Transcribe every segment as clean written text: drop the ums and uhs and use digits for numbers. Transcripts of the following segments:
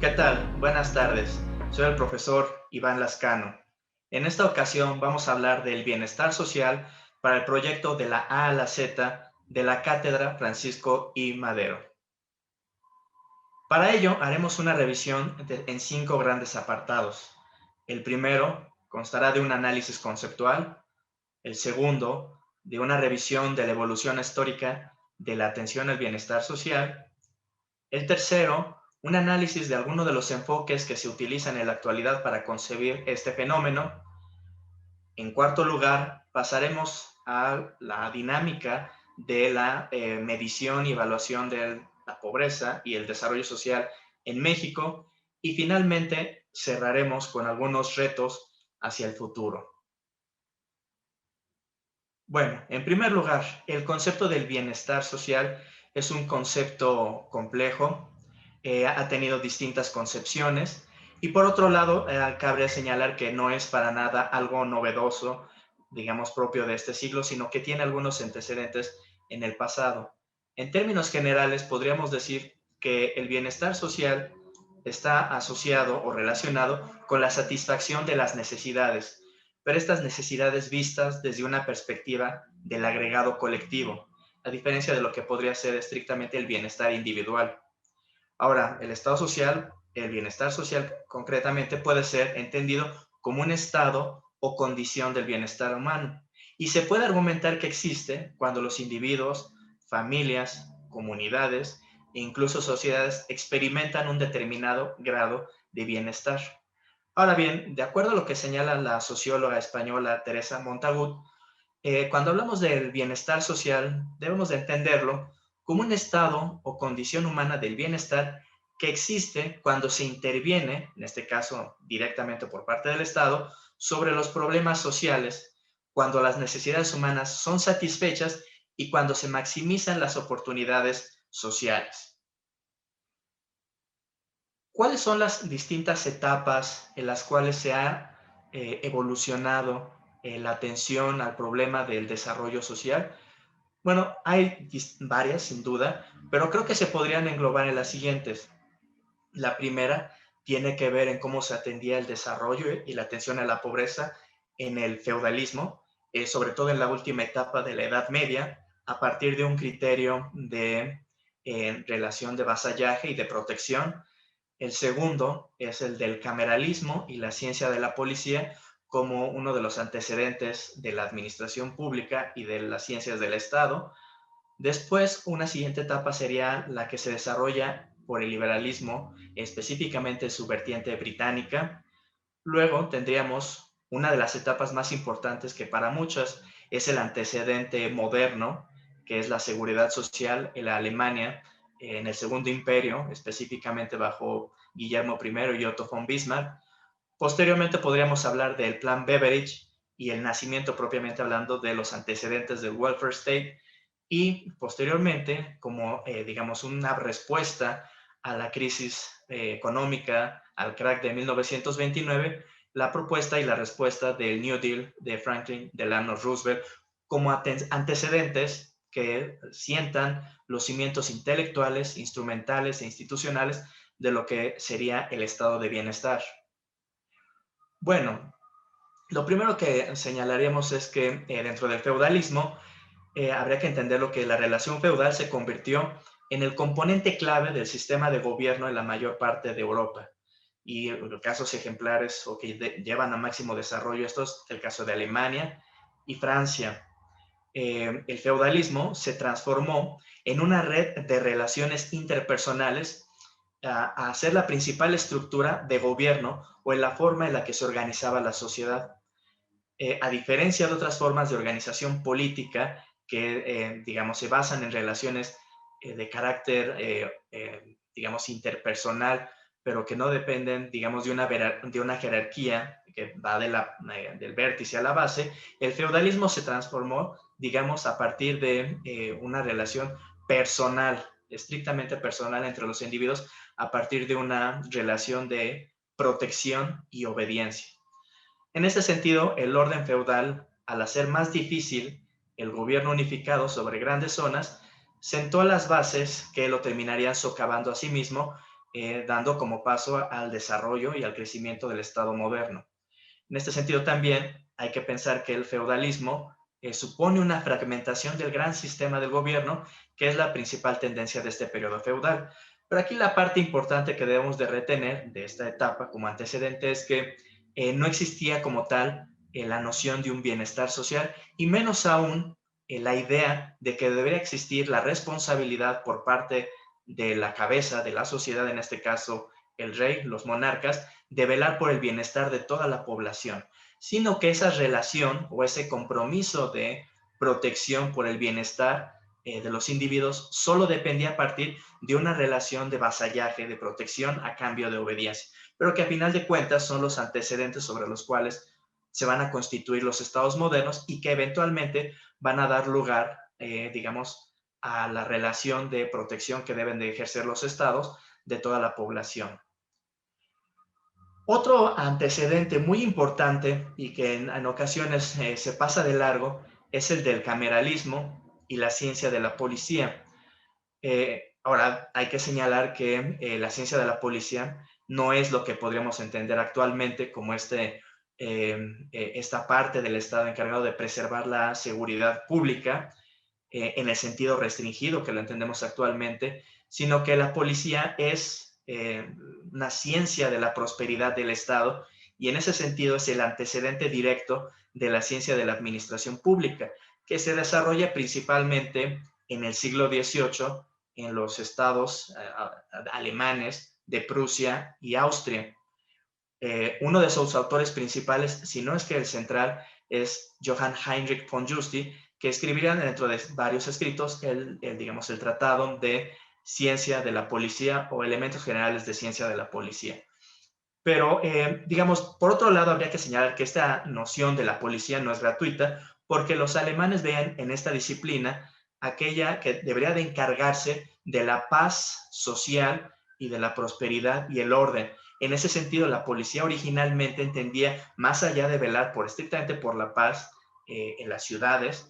¿Qué tal? Buenas tardes. Soy el profesor Iván Lascano. En esta ocasión vamos a hablar del bienestar social para el proyecto de la A a la Z de la Cátedra Francisco I. Madero. Para ello haremos una revisión en 5 grandes apartados. El primero constará de un análisis conceptual, el segundo de una revisión de la evolución histórica de la atención al bienestar social. El tercero, un análisis de algunos de los enfoques que se utilizan en la actualidad para concebir este fenómeno. En cuarto lugar, pasaremos a la dinámica de la medición y evaluación de la pobreza y el desarrollo social en México. Y finalmente cerraremos con algunos retos hacia el futuro. Bueno, en primer lugar, el concepto del bienestar social es un concepto complejo, ha tenido distintas concepciones y por otro lado, cabe señalar que no es para nada algo novedoso, digamos, propio de este siglo, sino que tiene algunos antecedentes en el pasado. En términos generales, podríamos decir que el bienestar social está asociado o relacionado con la satisfacción de las necesidades, pero estas necesidades vistas desde una perspectiva del agregado colectivo, a diferencia de lo que podría ser estrictamente el bienestar individual. Ahora, el bienestar social concretamente puede ser entendido como un estado o condición del bienestar humano y se puede argumentar que existe cuando los individuos, familias, comunidades e incluso sociedades experimentan un determinado grado de bienestar. Ahora bien, de acuerdo a lo que señala la socióloga española Teresa Montagut, cuando hablamos del bienestar social, debemos de entenderlo como un estado o condición humana del bienestar que existe cuando se interviene, en este caso directamente por parte del Estado, sobre los problemas sociales, cuando las necesidades humanas son satisfechas y cuando se maximizan las oportunidades sociales. ¿Cuáles son las distintas etapas en las cuales se ha evolucionado la atención al problema del desarrollo social? Bueno, hay varias, sin duda, pero creo que se podrían englobar en las siguientes. La primera tiene que ver en cómo se atendía el desarrollo y la atención a la pobreza en el feudalismo, sobre todo en la última etapa de la Edad Media, a partir de un criterio de relación de vasallaje y de protección. El segundo es el del cameralismo y la ciencia de la policía como uno de los antecedentes de la administración pública y de las ciencias del Estado. Después, una siguiente etapa sería la que se desarrolla por el liberalismo, específicamente su vertiente británica. Luego tendríamos una de las etapas más importantes que para muchos es el antecedente moderno, que es la seguridad social en la Alemania, en el Segundo Imperio, específicamente bajo Guillermo I y Otto von Bismarck. Posteriormente podríamos hablar del Plan Beveridge y el nacimiento propiamente hablando de los antecedentes del welfare state y posteriormente como digamos una respuesta a la crisis económica, al crack de 1929, la propuesta y la respuesta del New Deal de Franklin Delano Roosevelt como antecedentes que sientan los cimientos intelectuales, instrumentales e institucionales de lo que sería el estado de bienestar. Bueno, lo primero que señalaríamos es que dentro del feudalismo habría que entender lo que la relación feudal se convirtió en el componente clave del sistema de gobierno en la mayor parte de Europa. Y casos ejemplares o que llevan a máximo desarrollo estos, el caso de Alemania y Francia. El feudalismo se transformó en una red de relaciones interpersonales a ser la principal estructura de gobierno o en la forma en la que se organizaba la sociedad. A diferencia de otras formas de organización política que, digamos, se basan en relaciones de carácter, digamos, interpersonal, pero que no dependen, digamos, de una jerarquía que va del vértice a la base, el feudalismo se transformó, digamos, a partir de una relación personal, estrictamente personal entre los individuos, a partir de una relación de protección y obediencia. En ese sentido, el orden feudal, al hacer más difícil el gobierno unificado sobre grandes zonas, sentó las bases que lo terminarían socavando a sí mismo dando como paso al desarrollo y al crecimiento del Estado moderno. En este sentido también hay que pensar que el feudalismo supone una fragmentación del gran sistema del gobierno, que es la principal tendencia de este periodo feudal. Pero aquí la parte importante que debemos de retener de esta etapa como antecedente es que no existía como tal la noción de un bienestar social y menos aún la idea de que debería existir la responsabilidad por parte de la cabeza de la sociedad, en este caso el rey, los monarcas, de velar por el bienestar de toda la población, sino que esa relación o ese compromiso de protección por el bienestar de los individuos solo dependía a partir de una relación de vasallaje, de protección a cambio de obediencia, pero que a final de cuentas son los antecedentes sobre los cuales se van a constituir los estados modernos y que eventualmente van a dar lugar, digamos, a la relación de protección que deben de ejercer los estados de toda la población. Otro antecedente muy importante y que en ocasiones se pasa de largo es el del cameralismo y la ciencia de la policía. Ahora, hay que señalar que la ciencia de la policía no es lo que podríamos entender actualmente como esta parte del Estado encargado de preservar la seguridad pública en el sentido restringido que lo entendemos actualmente, sino que la policía es una ciencia de la prosperidad del Estado y en ese sentido es el antecedente directo de la ciencia de la administración pública, que se desarrolla principalmente en el siglo XVIII en los estados alemanes de Prusia y Austria. Uno de sus autores principales, si no es que el central, es Johann Heinrich von Justi, que escribiría dentro de varios escritos digamos, el tratado de ciencia de la policía o elementos generales de ciencia de la policía. Pero, digamos, por otro lado, habría que señalar que esta noción de la policía no es gratuita, porque los alemanes ven en esta disciplina aquella que debería de encargarse de la paz social y de la prosperidad y el orden. En ese sentido, la policía originalmente entendía, más allá de velar estrictamente por la paz en las ciudades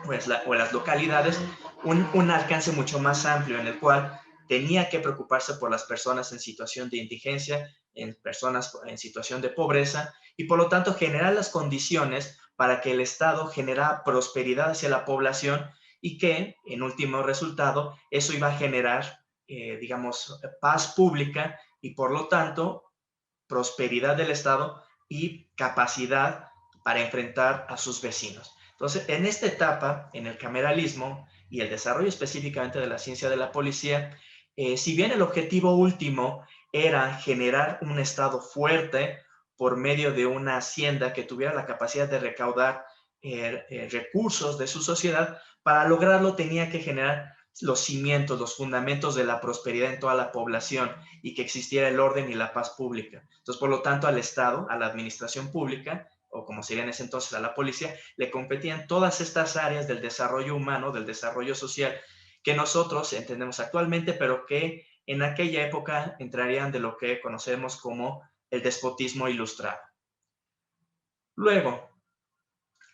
o en las localidades, un alcance mucho más amplio en el cual tenía que preocuparse por las personas en situación de indigencia, en personas en situación de pobreza y por lo tanto generar las condiciones para que el Estado generara prosperidad hacia la población y que en último resultado eso iba a generar, digamos, paz pública y por lo tanto prosperidad del Estado y capacidad para enfrentar a sus vecinos. Entonces, en esta etapa, en el cameralismo y el desarrollo específicamente de la ciencia de la policía, si bien el objetivo último era generar un Estado fuerte por medio de una hacienda que tuviera la capacidad de recaudar recursos de su sociedad, para lograrlo tenía que generar los cimientos, los fundamentos de la prosperidad en toda la población y que existiera el orden y la paz pública. Entonces, por lo tanto, al Estado, a la administración pública, o como sería en ese entonces a la policía, le competían todas estas áreas del desarrollo humano, del desarrollo social, que nosotros entendemos actualmente, pero que en aquella época entrarían de lo que conocemos como el despotismo ilustrado. Luego,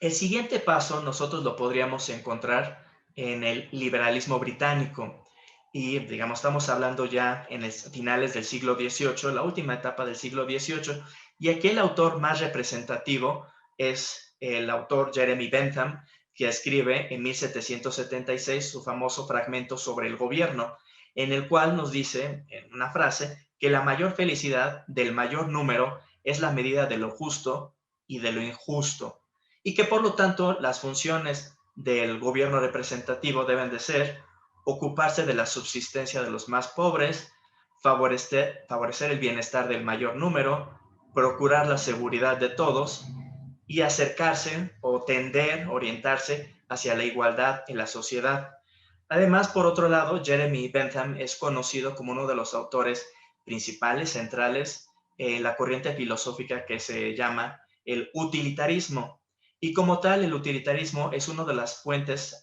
el siguiente paso nosotros lo podríamos encontrar en el liberalismo británico. Y digamos, estamos hablando ya en finales del siglo XVIII, la última etapa del siglo XVIII, y aquí el autor más representativo es el autor Jeremy Bentham, que escribe en 1776 su famoso fragmento sobre el gobierno, en el cual nos dice, en una frase, que la mayor felicidad del mayor número es la medida de lo justo y de lo injusto, y que por lo tanto las funciones del gobierno representativo deben de ser ocuparse de la subsistencia de los más pobres, favorecer el bienestar del mayor número, procurar la seguridad de todos y acercarse o tender, orientarse hacia la igualdad en la sociedad. Además, por otro lado, Jeremy Bentham es conocido como uno de los autores principales, centrales, en la corriente filosófica que se llama el utilitarismo. Y como tal, el utilitarismo es una de las fuentes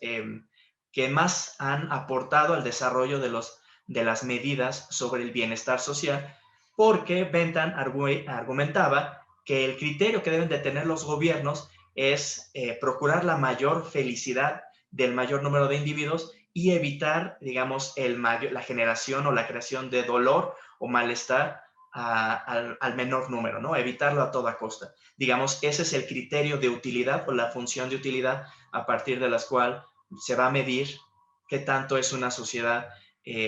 que más han aportado al desarrollo de las medidas sobre el bienestar social, porque Bentham argumentaba que el criterio que deben de tener los gobiernos es procurar la mayor felicidad del mayor número de individuos y evitar, digamos, la generación o la creación de dolor o malestar al menor número, ¿no? Evitarlo a toda costa. Digamos, ese es el criterio de utilidad o la función de utilidad a partir de la cual se va a medir qué tanto es una sociedad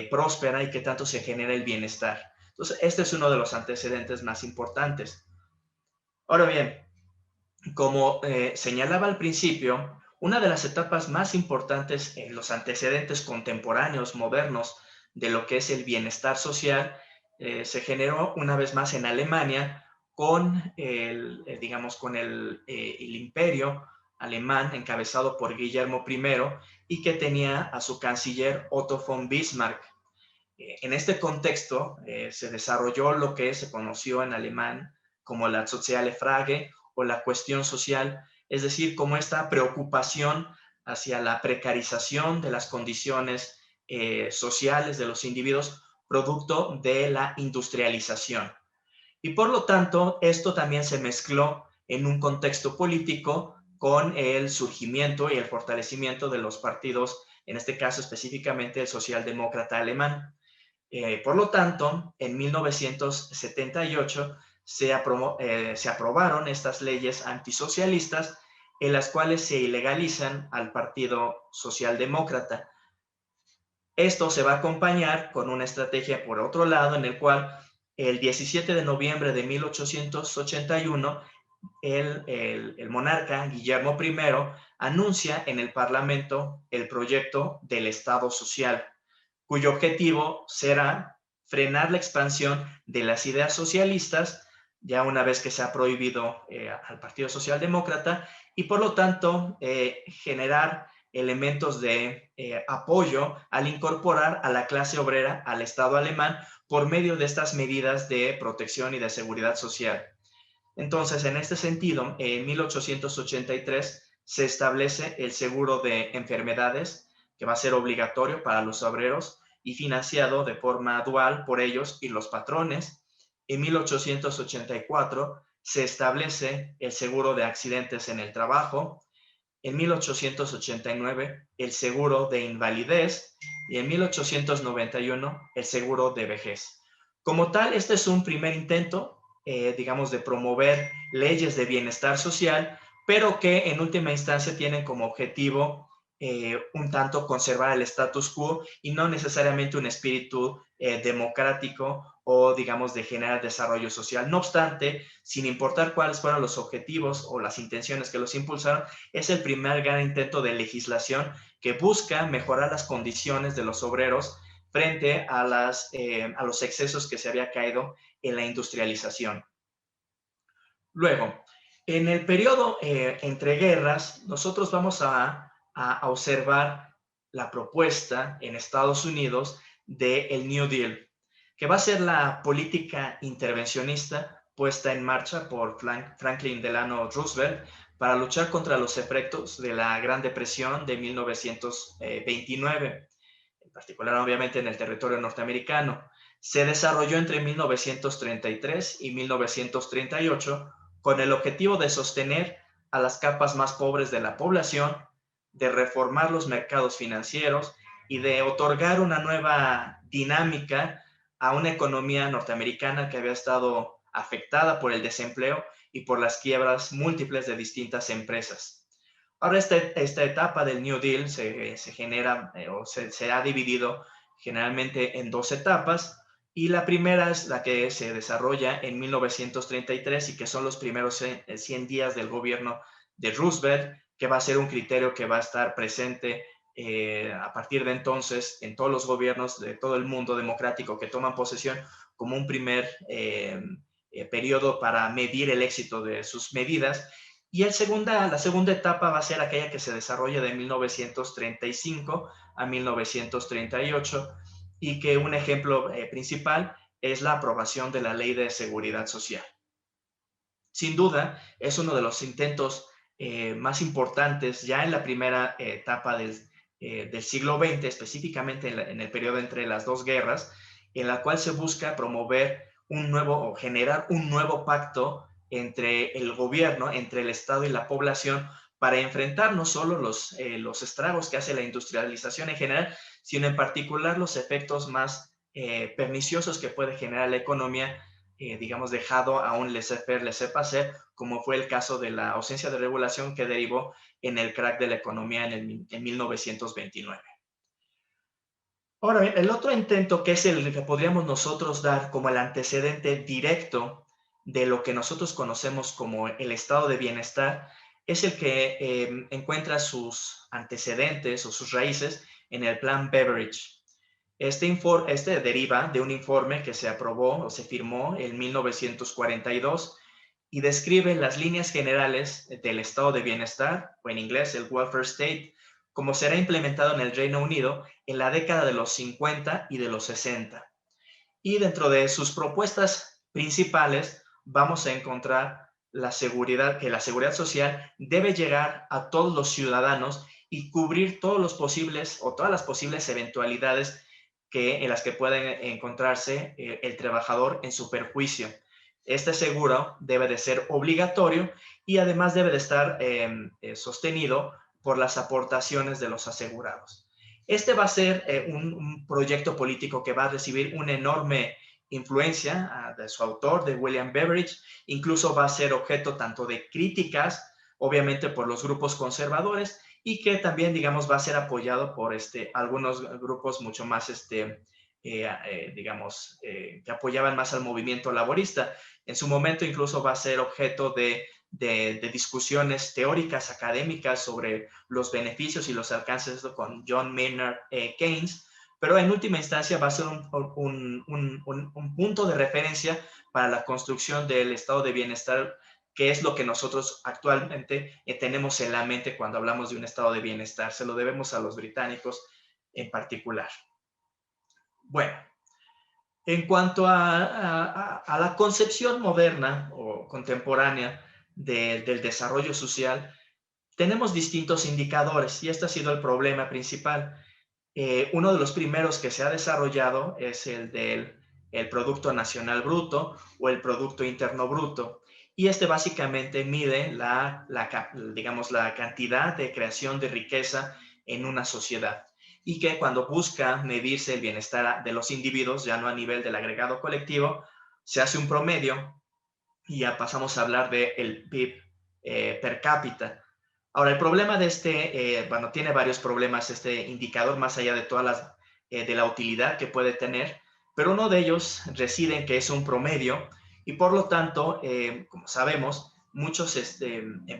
próspera y qué tanto se genera el bienestar. Entonces, este es uno de los antecedentes más importantes. Ahora bien, como señalaba al principio, una de las etapas más importantes en los antecedentes contemporáneos, modernos, de lo que es el bienestar social, se generó una vez más en Alemania con digamos, con el imperio alemán encabezado por Guillermo I y que tenía a su canciller Otto von Bismarck. En este contexto se desarrolló lo que se conoció en alemán como la soziale Frage o la cuestión social, es decir, como esta preocupación hacia la precarización de las condiciones sociales de los individuos producto de la industrialización. Y por lo tanto, esto también se mezcló en un contexto político con el surgimiento y el fortalecimiento de los partidos, en este caso específicamente el socialdemócrata alemán. Por lo tanto, en 1978 se aprobaron estas leyes antisocialistas en las cuales se ilegalizan al Partido Socialdemócrata. Esto se va a acompañar con una estrategia por otro lado en el cual el 17 de noviembre de 1881 el monarca Guillermo I anuncia en el Parlamento el proyecto del Estado Social, cuyo objetivo será frenar la expansión de las ideas socialistas, ya una vez que se ha prohibido al Partido Socialdemócrata, y por lo tanto generar elementos de apoyo al incorporar a la clase obrera al Estado alemán por medio de estas medidas de protección y de seguridad social. Entonces, en este sentido, en 1883 se establece el seguro de enfermedades, que va a ser obligatorio para los obreros y financiado de forma dual por ellos y los patrones. En 1884 se establece el seguro de accidentes en el trabajo. En 1889 el seguro de invalidez y en 1891 el seguro de vejez. Como tal, este es un primer intento, digamos, de promover leyes de bienestar social, pero que en última instancia tienen como objetivo un tanto conservar el status quo y no necesariamente un espíritu democrático o, digamos, de generar desarrollo social. No obstante, sin importar cuáles fueron los objetivos o las intenciones que los impulsaron, es el primer gran intento de legislación que busca mejorar las condiciones de los obreros frente a los excesos que se había caído en la industrialización. Luego, en el periodo entre guerras, nosotros vamos a observar la propuesta en Estados Unidos del New Deal, que va a ser la política intervencionista puesta en marcha por Franklin Delano Roosevelt para luchar contra los efectos de la Gran Depresión de 1929, en particular obviamente en el territorio norteamericano. Se desarrolló entre 1933 y 1938 con el objetivo de sostener a las capas más pobres de la población, de reformar los mercados financieros y de otorgar una nueva dinámica a una economía norteamericana que había estado afectada por el desempleo y por las quiebras múltiples de distintas empresas. Ahora esta etapa del New Deal se genera o se ha dividido generalmente en dos etapas, y la primera es la que se desarrolla en 1933 y que son los primeros 100 días del gobierno de Roosevelt, que va a ser un criterio que va a estar presente a partir de entonces en todos los gobiernos de todo el mundo democrático que toman posesión como un primer periodo para medir el éxito de sus medidas. Y la segunda etapa va a ser aquella que se desarrolla de 1935 a 1938 y que un ejemplo principal es la aprobación de la Ley de Seguridad Social. Sin duda, es uno de los intentos más importantes ya en la primera etapa del siglo XX, específicamente en el periodo entre las dos guerras, en la cual se busca promover un nuevo o generar un nuevo pacto entre el gobierno, entre el Estado y la población para enfrentar no solo los estragos que hace la industrialización en general, sino en particular los efectos más perniciosos que puede generar la economía, digamos, dejado a un laissez-faire, laissez-passer, como fue el caso de la ausencia de regulación que derivó en el crack de la economía en 1929. Ahora bien, el otro intento, que es el que podríamos nosotros dar como el antecedente directo de lo que nosotros conocemos como el estado de bienestar, es el que encuentra sus antecedentes o sus raíces en el Plan Beveridge. Este deriva de un informe que se aprobó o se firmó en 1942 y describe las líneas generales del estado de bienestar, o en inglés el welfare state, como será implementado en el Reino Unido en la década de los 50 y de los 60. Y dentro de sus propuestas principales vamos a encontrar que la seguridad social debe llegar a todos los ciudadanos y cubrir todos los posibles o todas las posibles eventualidades en las que puede encontrarse el trabajador en su perjuicio. Este seguro debe de ser obligatorio y además debe de estar sostenido por las aportaciones de los asegurados. Este va a ser un proyecto político que va a recibir una enorme influencia de su autor, de William Beveridge. Incluso va a ser objeto tanto de críticas, obviamente por los grupos conservadores, y que también, digamos, va a ser apoyado por algunos grupos mucho más, digamos, que apoyaban más al movimiento laborista. En su momento incluso va a ser objeto de discusiones teóricas, académicas sobre los beneficios y los alcances con John Maynard Keynes, pero en última instancia va a ser un punto de referencia para la construcción del estado de bienestar, que es lo que nosotros actualmente tenemos en la mente cuando hablamos de un estado de bienestar. Se lo debemos a los británicos en particular. Bueno, en cuanto a la concepción moderna o contemporánea del desarrollo social, tenemos distintos indicadores y este ha sido el problema principal. Uno de los primeros que se ha desarrollado es el del Producto Nacional Bruto o el Producto Interno Bruto. Y este básicamente mide digamos, la cantidad de creación de riqueza en una sociedad. Y que cuando busca medirse el bienestar de los individuos, ya no a nivel del agregado colectivo, se hace un promedio y ya pasamos a hablar del PIB per cápita. Ahora, el problema de bueno, tiene varios problemas este indicador, más allá de de la utilidad que puede tener, pero uno de ellos reside en que es un promedio y por lo tanto, como sabemos, muchos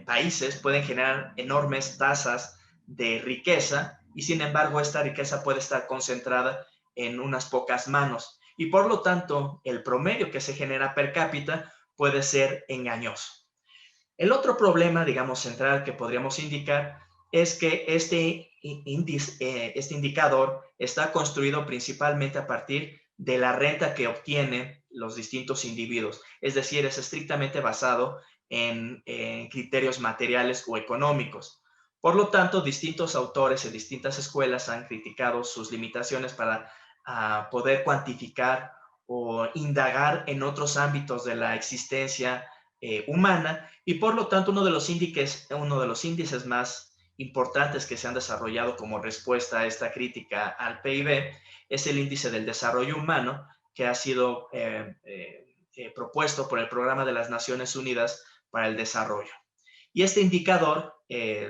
países pueden generar enormes tasas de riqueza y sin embargo esta riqueza puede estar concentrada en unas pocas manos y por lo tanto el promedio que se genera per cápita puede ser engañoso. El otro problema, digamos, central que podríamos indicar es que este indicador está construido principalmente a partir de la renta que obtienen los distintos individuos. Es decir, es estrictamente basado en criterios materiales o económicos. Por lo tanto, distintos autores en distintas escuelas han criticado sus limitaciones para poder cuantificar o indagar en otros ámbitos de la existencia humana y por lo tanto uno de los índices más importantes que se han desarrollado como respuesta a esta crítica al PIB es el índice del desarrollo humano que ha sido propuesto por el Programa de las Naciones Unidas para el Desarrollo. Y este indicador,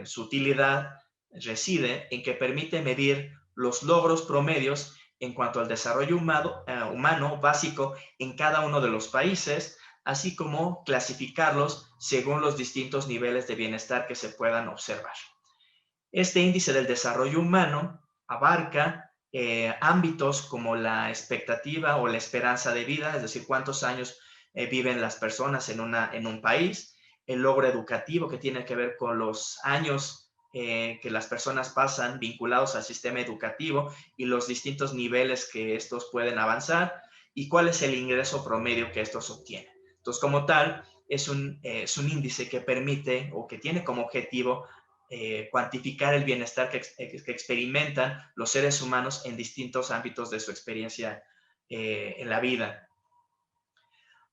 su utilidad reside en que permite medir los logros promedios en cuanto al desarrollo humano básico en cada uno de los países, así como clasificarlos según los distintos niveles de bienestar que se puedan observar. Este índice del desarrollo humano abarca ámbitos como la expectativa o la esperanza de vida, es decir, cuántos años viven las personas en un país, el logro educativo que tiene que ver con los años que las personas pasan vinculados al sistema educativo y los distintos niveles que estos pueden avanzar y cuál es el ingreso promedio que estos obtienen. Entonces, como tal, es un índice que permite o que tiene como objetivo cuantificar el bienestar que experimentan los seres humanos en distintos ámbitos de su experiencia en la vida.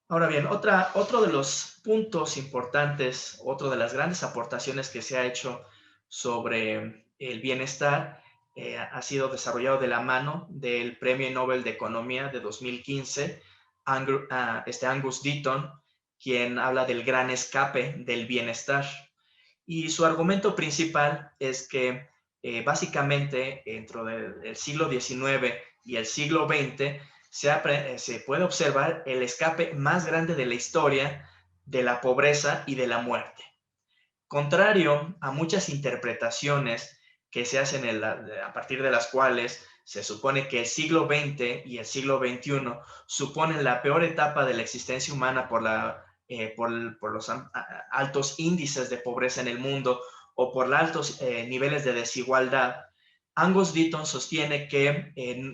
Ahora bien, otro de los puntos importantes, otro de las grandes aportaciones que se ha hecho sobre el bienestar ha sido desarrollado de la mano del Premio Nobel de Economía de 2015, Angus Deaton, quien habla del gran escape del bienestar. Y su argumento principal es que básicamente dentro del siglo XIX y el siglo XX se puede observar el escape más grande de la historia de la pobreza y de la muerte. Contrario a muchas interpretaciones que se hacen a partir de las cuales se supone que el siglo XX y el siglo XXI suponen la peor etapa de la existencia humana por los altos índices de pobreza en el mundo o por los altos niveles de desigualdad. Angus Deaton sostiene que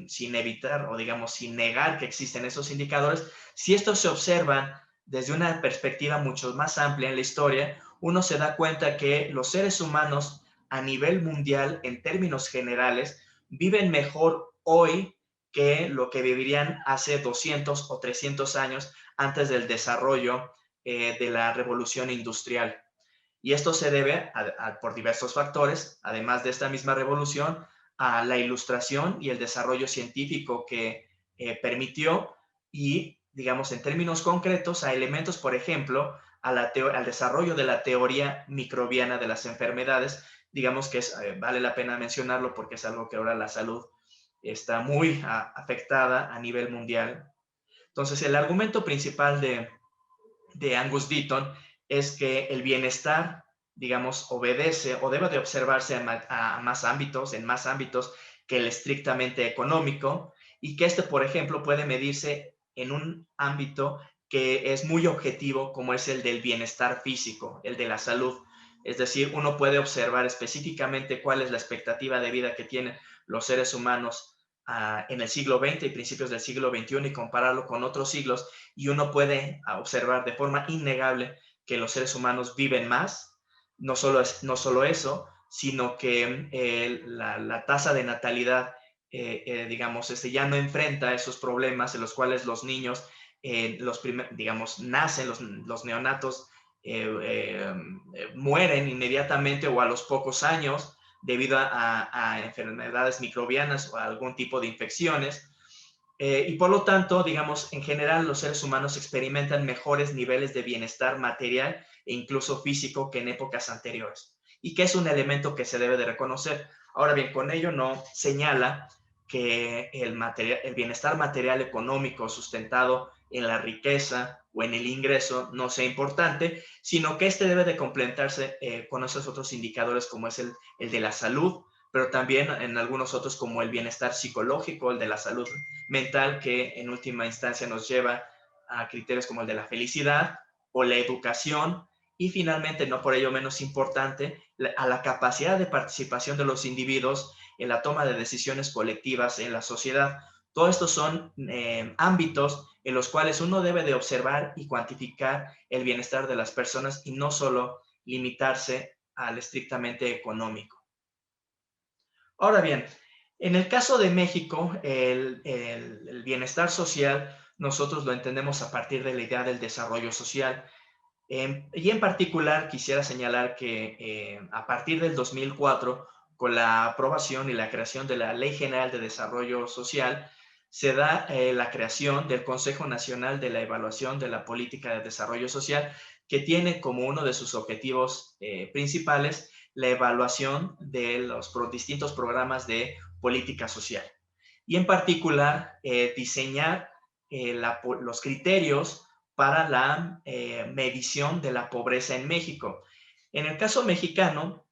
sin evitar o digamos sin negar que existen esos indicadores, si estos se observan desde una perspectiva mucho más amplia en la historia, uno se da cuenta que los seres humanos a nivel mundial, en términos generales, viven mejor hoy que lo que vivirían hace 200 o 300 años antes del desarrollo de la revolución industrial. Y esto se debe por diversos factores, además de esta misma revolución, a la ilustración y el desarrollo científico que permitió y, digamos, en términos concretos, a elementos, por ejemplo, al desarrollo de la teoría microbiana de las enfermedades. Digamos que vale la pena mencionarlo porque es algo que ahora la salud está muy afectada a nivel mundial. Entonces, el argumento principal de Angus Deaton es que el bienestar, digamos, obedece o debe de observarse a más ámbitos, en más ámbitos que el estrictamente económico, y que este, por ejemplo, puede medirse en un ámbito que es muy objetivo, como es el del bienestar físico, el de la salud. Es decir, uno puede observar específicamente cuál es la expectativa de vida que tienen los seres humanos en el siglo XX y principios del siglo XXI y compararlo con otros siglos, y uno puede observar de forma innegable que los seres humanos viven más. No solo eso, sino que la tasa de natalidad, digamos, ya no enfrenta esos problemas en los cuales los niños, digamos, nacen, los neonatos mueren inmediatamente o a los pocos años debido a enfermedades microbianas o a algún tipo de infecciones. Y por lo tanto, digamos, en general los seres humanos experimentan mejores niveles de bienestar material e incluso físico que en épocas anteriores, y que es un elemento que se debe de reconocer. Ahora bien, con ello no señala que el bienestar material económico sustentado en la riqueza o en el ingreso no sea importante, sino que este debe de complementarse con esos otros indicadores como es el de la salud, pero también en algunos otros como el bienestar psicológico, el de la salud mental, que en última instancia nos lleva a criterios como el de la felicidad o la educación, y finalmente, no por ello menos importante, a la capacidad de participación de los individuos en la toma de decisiones colectivas en la sociedad. Todos estos son ámbitos en los cuales uno debe de observar y cuantificar el bienestar de las personas y no solo limitarse al estrictamente económico. Ahora bien, en el caso de México, el bienestar social nosotros lo entendemos a partir de la idea del desarrollo social. Y en particular quisiera señalar que a partir del 2004, con la aprobación y la creación de la Ley General de Desarrollo Social, se da la creación del Consejo Nacional de la Evaluación de la Política de Desarrollo Social, que tiene como uno de sus objetivos principales la evaluación de los distintos programas de política social. Y en particular, diseñar los criterios para la medición de la pobreza en México. En el caso mexicano,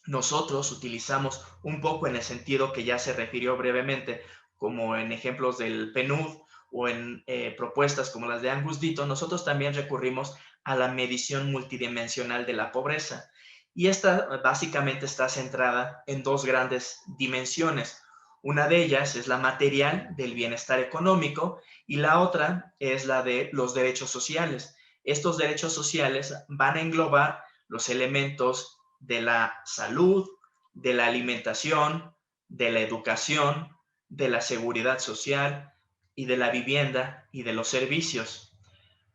nosotros utilizamos un poco en el sentido que ya se refirió brevemente, como en ejemplos del PNUD o en propuestas como las de Angus Deaton, nosotros también recurrimos a la medición multidimensional de la pobreza. Y esta básicamente está centrada en dos grandes dimensiones. Una de ellas es la material del bienestar económico y la otra es la de los derechos sociales. Estos derechos sociales van a englobar los elementos de la salud, de la alimentación, de la educación, de la seguridad social y de la vivienda y de los servicios.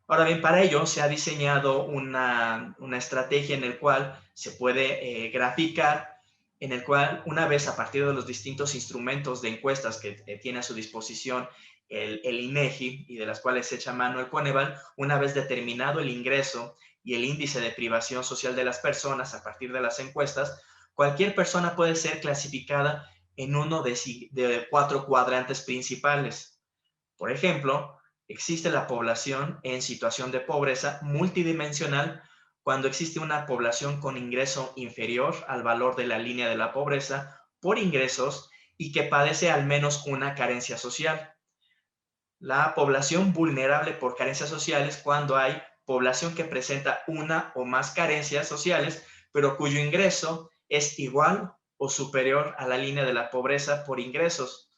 Ahora bien, para ello se ha diseñado una estrategia en la cual se puede graficar en el cual una vez a partir de los distintos instrumentos de encuestas que tiene a su disposición el INEGI y de las cuales se echa mano el Coneval, una vez determinado el ingreso y el índice de privación social de las personas a partir de las encuestas, cualquier persona puede ser clasificada en uno de 4 cuadrantes principales. Por ejemplo, existe la población en situación de pobreza multidimensional cuando existe una población con ingreso inferior al valor de la línea de la pobreza por ingresos y que padece al menos una carencia social. La población vulnerable por carencias sociales cuando hay población que presenta una o más carencias sociales, pero cuyo ingreso es igual o superior a la línea de la pobreza por ingresos.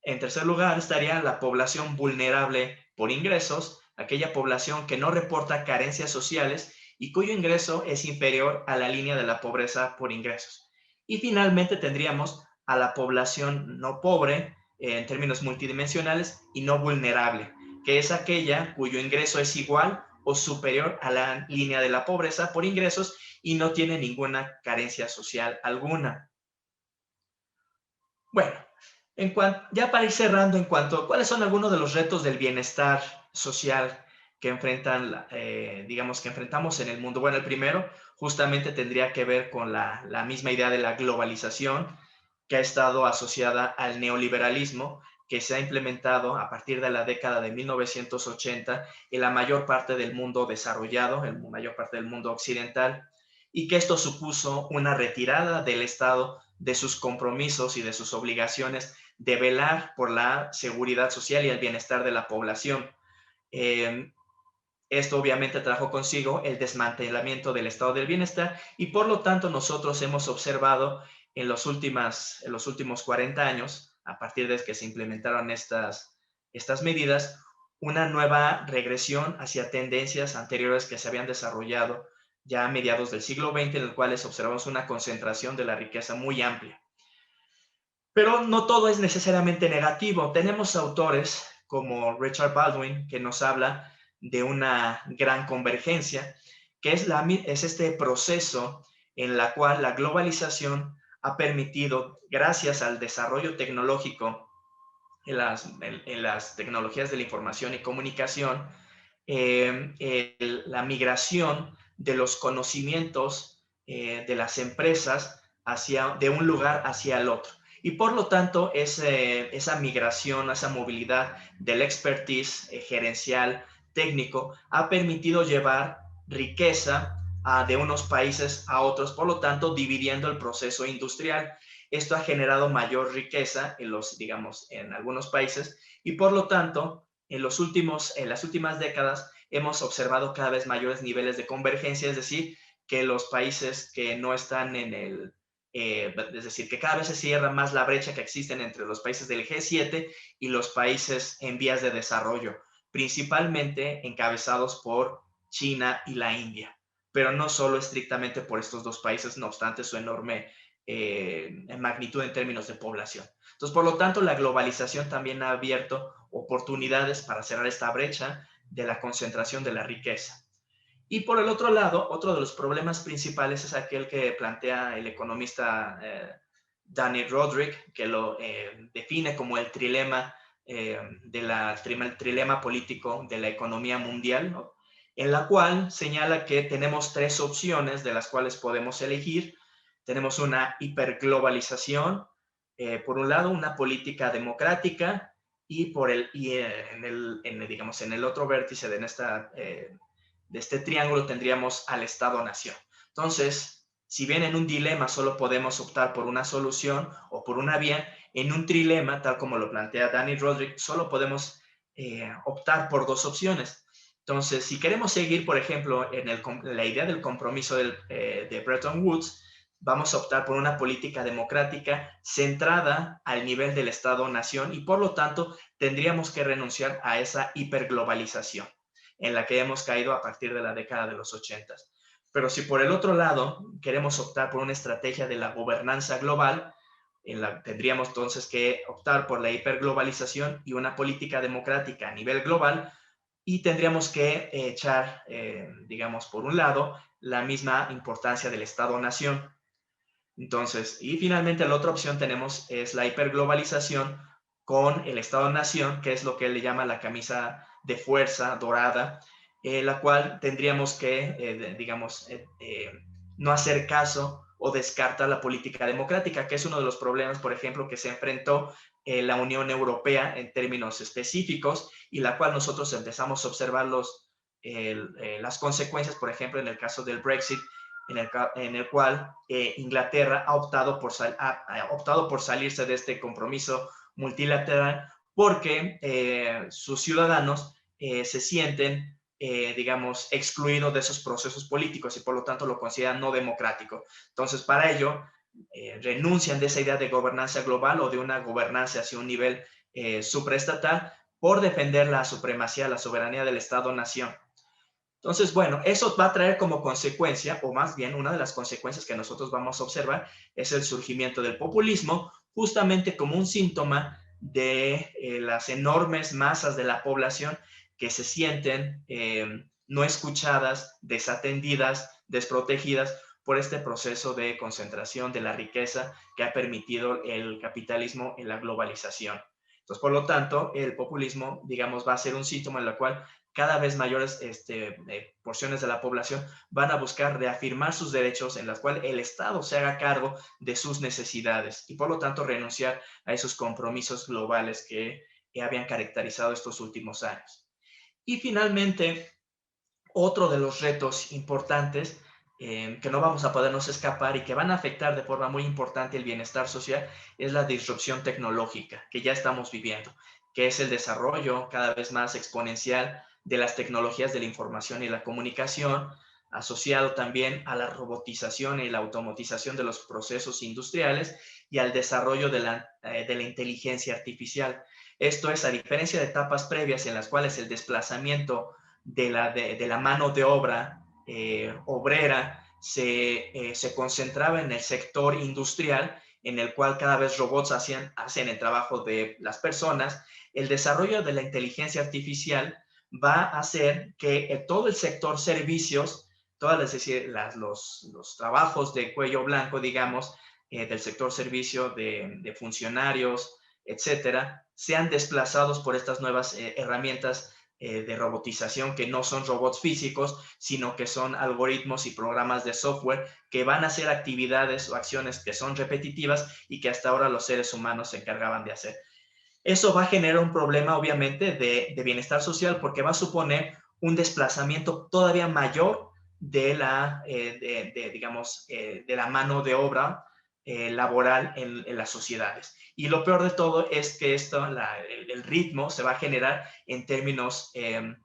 En tercer lugar estaría la población vulnerable por ingresos, aquella población que no reporta carencias sociales y cuyo ingreso es inferior a la línea de la pobreza por ingresos. Y finalmente tendríamos a la población no pobre, en términos multidimensionales, y no vulnerable, que es aquella cuyo ingreso es igual o superior a la línea de la pobreza por ingresos y no tiene ninguna carencia social alguna. Bueno, ya para ir cerrando, en cuanto a cuáles son algunos de los retos del bienestar social que digamos, que enfrentamos en el mundo. Bueno, el primero justamente tendría que ver con la misma idea de la globalización que ha estado asociada al neoliberalismo, que se ha implementado a partir de la década de 1980 en la mayor parte del mundo desarrollado, en la mayor parte del mundo occidental, y que esto supuso una retirada del Estado de sus compromisos y de sus obligaciones de velar por la seguridad social y el bienestar de la población. Eh, Esto obviamente trajo consigo el desmantelamiento del estado del bienestar y por lo tanto nosotros hemos observado en los últimos 40 años, a partir de que se implementaron estas medidas, una nueva regresión hacia tendencias anteriores que se habían desarrollado ya a mediados del siglo XX, en el cual observamos una concentración de la riqueza muy amplia. Pero no todo es necesariamente negativo. Tenemos autores como Richard Baldwin que nos habla de una gran convergencia, que es este proceso en la cual la globalización ha permitido, gracias al desarrollo tecnológico en las tecnologías de la información y comunicación, la migración de los conocimientos de las empresas de un lugar hacia el otro. Y por lo tanto, esa migración, esa movilidad del expertise gerencial, técnico, ha permitido llevar riqueza de unos países a otros, por lo tanto, dividiendo el proceso industrial. Esto ha generado mayor riqueza digamos, en algunos países y por lo tanto, en las últimas décadas hemos observado cada vez mayores niveles de convergencia, es decir, que los países que no están es decir, que cada vez se cierra más la brecha que existen entre los países del G7 y los países en vías de desarrollo, principalmente encabezados por China y la India, pero no solo estrictamente por estos dos países, no obstante su enorme en magnitud en términos de población. Entonces, por lo tanto, la globalización también ha abierto oportunidades para cerrar esta brecha de la concentración de la riqueza. Y por el otro lado, otro de los problemas principales es aquel que plantea el economista Danny Roderick, que lo define como el trilema, el trilema político de la economía mundial, ¿no? En la cual señala que tenemos 3 opciones de las cuales podemos elegir. Tenemos una hiperglobalización, por un lado, una política democrática digamos, en el otro vértice de este triángulo tendríamos al Estado-Nación. Entonces, si bien en un dilema solo podemos optar por una solución o por una vía, en un trilema, tal como lo plantea Danny Roderick, solo podemos optar por 2 opciones. Entonces, si queremos seguir, por ejemplo, la idea del compromiso de Bretton Woods, vamos a optar por una política democrática centrada al nivel del Estado-Nación y, por lo tanto, tendríamos que renunciar a esa hiperglobalización en la que hemos caído a partir de la década de los 80. Pero si por el otro lado queremos optar por una estrategia de la gobernanza global, tendríamos entonces que optar por la hiperglobalización y una política democrática a nivel global y tendríamos que digamos, por un lado, la misma importancia del Estado-Nación. Entonces, y finalmente la otra opción tenemos es la hiperglobalización con el Estado-nación, que es lo que él le llama la camisa de fuerza dorada, la cual tendríamos que, digamos, no hacer caso o descartar la política democrática, que es uno de los problemas, por ejemplo, que se enfrentó la Unión Europea en términos específicos y la cual nosotros empezamos a observar las consecuencias, por ejemplo, en el caso del Brexit, en el cual Inglaterra ha optado por salirse de este compromiso multilateral porque sus ciudadanos se sienten, digamos, excluidos de esos procesos políticos y por lo tanto lo consideran no democrático. Entonces, para ello, renuncian de esa idea de gobernanza global o de una gobernanza hacia un nivel supraestatal por defender la supremacía, la soberanía del Estado-nación. Entonces, bueno, eso va a traer como consecuencia, o más bien una de las consecuencias que nosotros vamos a observar es el surgimiento del populismo, justamente como un síntoma de las enormes masas de la población que se sienten no escuchadas, desatendidas, desprotegidas por este proceso de concentración de la riqueza que ha permitido el capitalismo en la globalización. Entonces, por lo tanto, el populismo, digamos, va a ser un síntoma en el cual cada vez mayores porciones de la población van a buscar reafirmar sus derechos en las cuales el Estado se haga cargo de sus necesidades y por lo tanto renunciar a esos compromisos globales que habían caracterizado estos últimos años. Y finalmente, otro de los retos importantes que no vamos a podernos escapar y que van a afectar de forma muy importante el bienestar social es la disrupción tecnológica que ya estamos viviendo, que es el desarrollo cada vez más exponencial de las tecnologías de la información y la comunicación, asociado también a la robotización y la automatización de los procesos industriales y al desarrollo de la inteligencia artificial. Esto es, a diferencia de etapas previas en las cuales el desplazamiento de la mano de obra obrera se concentraba en el sector industrial, en el cual cada vez robots hacen el trabajo de las personas. El desarrollo de la inteligencia artificial va a hacer que todo el sector servicios, los trabajos de cuello blanco, digamos, del sector servicio de funcionarios, etcétera, sean desplazados por estas nuevas herramientas de robotización que no son robots físicos, sino que son algoritmos y programas de software que van a hacer actividades o acciones que son repetitivas y que hasta ahora los seres humanos se encargaban de hacer. Eso va a generar un problema, obviamente, de bienestar social porque va a suponer un desplazamiento todavía mayor de la mano de obra laboral en las sociedades. Y lo peor de todo es que el ritmo se va a generar en términos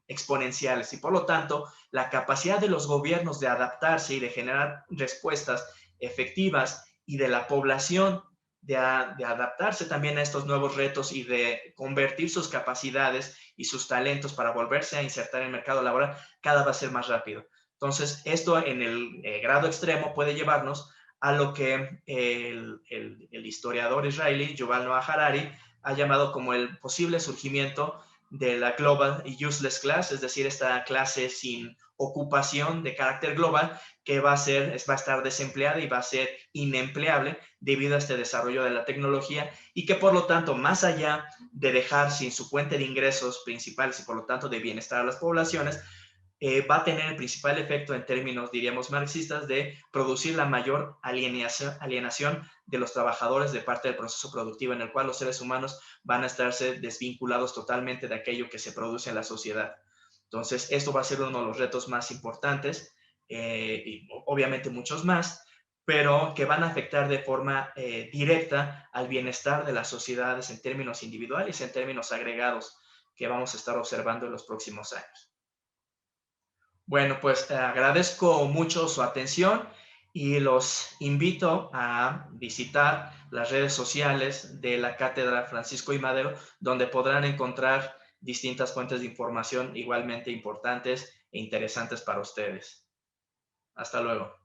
exponenciales y por lo tanto la capacidad de los gobiernos de adaptarse y de generar respuestas efectivas y de la población de adaptarse también a estos nuevos retos y de convertir sus capacidades y sus talentos para volverse a insertar en el mercado laboral cada vez va a ser más rápido. Entonces, esto en el grado extremo puede llevarnos a lo que el historiador israelí Yuval Noah Harari ha llamado como el posible surgimiento de la Global Useless Class, es decir, esta clase sin ocupación de carácter global que va a estar desempleada y va a ser inempleable debido a este desarrollo de la tecnología y que por lo tanto, más allá de dejar sin su fuente de ingresos principales y por lo tanto de bienestar a las poblaciones, va a tener el principal efecto en términos, diríamos, marxistas de producir la mayor alienación de los trabajadores de parte del proceso productivo en el cual los seres humanos van a estarse desvinculados totalmente de aquello que se produce en la sociedad. Entonces, esto va a ser uno de los retos más importantes y obviamente muchos más, pero que van a afectar de forma directa al bienestar de las sociedades en términos individuales y en términos agregados que vamos a estar observando en los próximos años. Bueno, pues agradezco mucho su atención y los invito a visitar las redes sociales de la Cátedra Francisco I. Madero, donde podrán encontrar distintas fuentes de información igualmente importantes e interesantes para ustedes. Hasta luego.